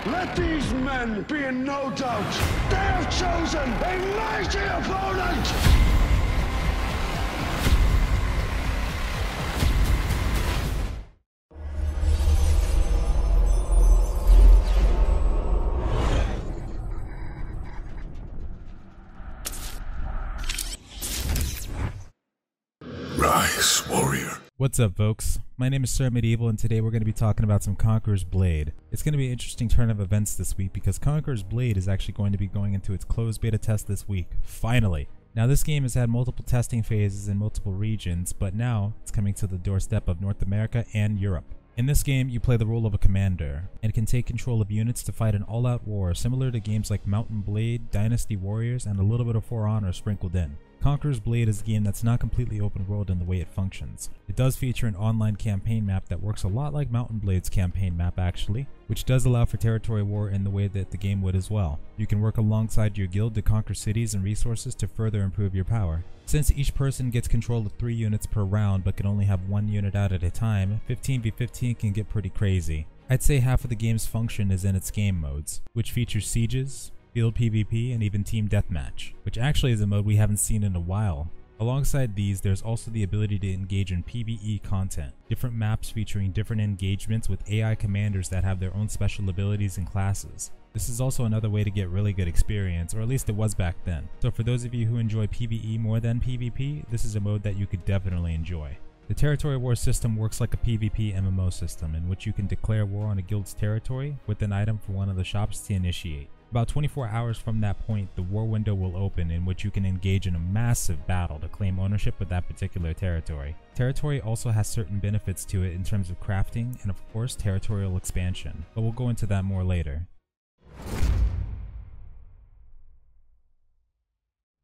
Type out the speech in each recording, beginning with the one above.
Let these men be in no doubt. They have chosen a mighty opponent! Rise, warrior. What's up, folks? My name is Sir Medieval, and today we're going to be talking about some Conqueror'sBlade. It's going to be an interesting turn of events this week because Conqueror'sBlade is actually going to be going into its closed beta test this week, finally. Now, this game has had multiple testing phases in multiple regions, but now it's coming to the doorstep of North America and Europe. In this game, you play the role of a commander, and can take control of units to fight an all-out war similar to games like Mountain Blade, Dynasty Warriors, and a little bit of For Honor sprinkled in. Conqueror'sBlade is a game that's not completely open world in the way it functions. It does feature an online campaign map that works a lot like Mountain Blade's campaign map actually, which does allow for territory war in the way that the game would as well. You can work alongside your guild to conquer cities and resources to further improve your power. Since each person gets control of 3 units per round but can only have 1 unit out at a time, 15v15 can get pretty crazy. I'd say half of the game's function is in its game modes, which features sieges, field PvP, and even team deathmatch, which actually is a mode we haven't seen in a while. Alongside these, there's also the ability to engage in PvE content, different maps featuring different engagements with AI commanders that have their own special abilities and classes. This is also another way to get really good experience, or at least it was back then. So for those of you who enjoy PvE more than PvP, this is a mode that you could definitely enjoy. The territory war system works like a PvP MMO system in which you can declare war on a guild's territory with an item for one of the shops to initiate. About 24 hours from that point, the war window will open in which you can engage in a massive battle to claim ownership of that particular territory. Territory also has certain benefits to it in terms of crafting and of course territorial expansion, but we'll go into that more later.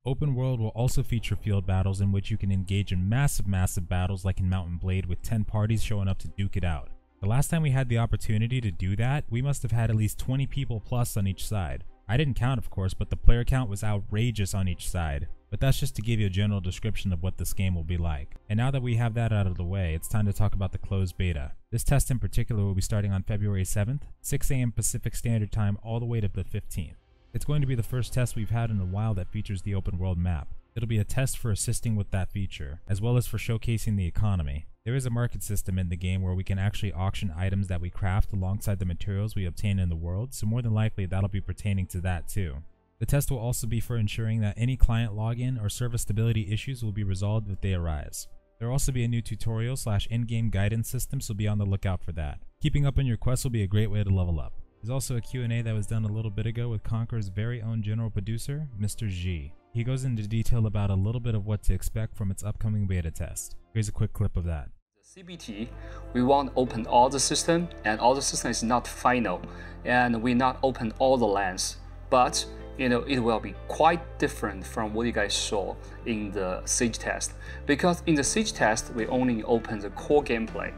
Open world will also feature field battles in which you can engage in massive battles like in Mountain Blade with 10 parties showing up to duke it out. The last time we had the opportunity to do that, we must have had at least 20 people plus on each side. I didn't count of course, but the player count was outrageous on each side. But that's just to give you a general description of what this game will be like. And now that we have that out of the way, it's time to talk about the closed beta. This test in particular will be starting on February 7th, 6 AM Pacific Standard Time all the way to the 15th. It's going to be the first test we've had in a while that features the open world map. It'll be a test for assisting with that feature, as well as for showcasing the economy. There is a market system in the game where we can actually auction items that we craft alongside the materials we obtain in the world, so more than likely that'll be pertaining to that too. The test will also be for ensuring that any client login or server stability issues will be resolved if they arise. There will also be a new tutorial / in-game guidance system, so be on the lookout for that. Keeping up on your quests will be a great way to level up. There's also a Q&A that was done a little bit ago with Conqueror's very own general producer, Mr. G. He goes into detail about a little bit of what to expect from its upcoming beta test. Here's a quick clip of that. CBT, we want to open all the system, and all the system is not final, and we not open all the lands, but it will be quite different from what you guys saw in the Siege test, because in the Siege test we only open the core gameplay.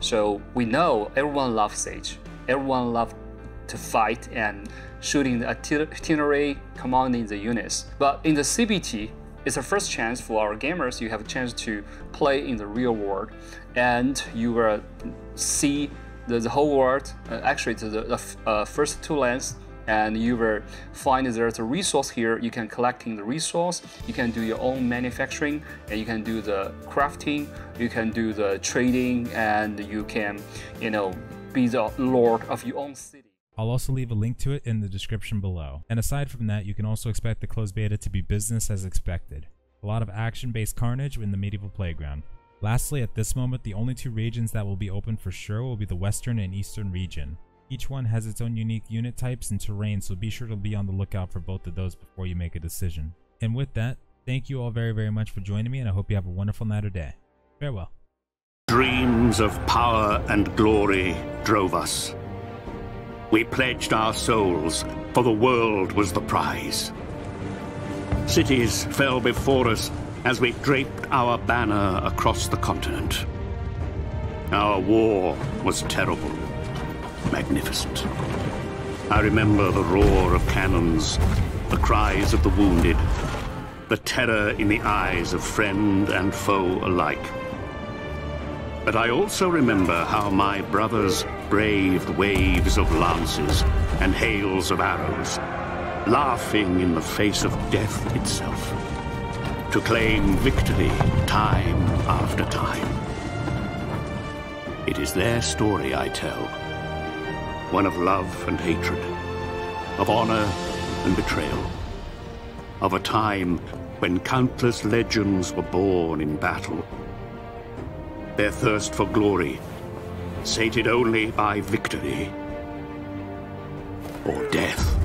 So we know everyone loves Siege, everyone loves to fight and shooting the artillery, commanding the units. But in the CBT, it's the first chance for our gamers. You have a chance to play in the real world, and you will see the whole world, actually the first 2 lands, and you will find there's a resource here. You can collecting the resource, you can do your own manufacturing, and you can do the crafting, you can do the trading, and you can, be the lord of your own city. I'll also leave a link to it in the description below. And aside from that, you can also expect the closed beta to be business as expected. A lot of action-based carnage in the medieval playground. Lastly, at this moment, the only 2 regions that will be open for sure will be the western and eastern region. Each one has its own unique unit types and terrain, so be sure to be on the lookout for both of those before you make a decision. And with that, thank you all very much for joining me, and I hope you have a wonderful night or day. Farewell. Dreams of power and glory drove us. We pledged our souls, for the world was the prize. Cities fell before us as we draped our banner across the continent. Our war was terrible, magnificent. I remember the roar of cannons, the cries of the wounded, the terror in the eyes of friend and foe alike. But I also remember how my brothers braved waves of lances and hails of arrows, laughing in the face of death itself, to claim victory time after time. It is their story I tell, one of love and hatred, of honor and betrayal, of a time when countless legends were born in battle, their thirst for glory sated only by victory or death.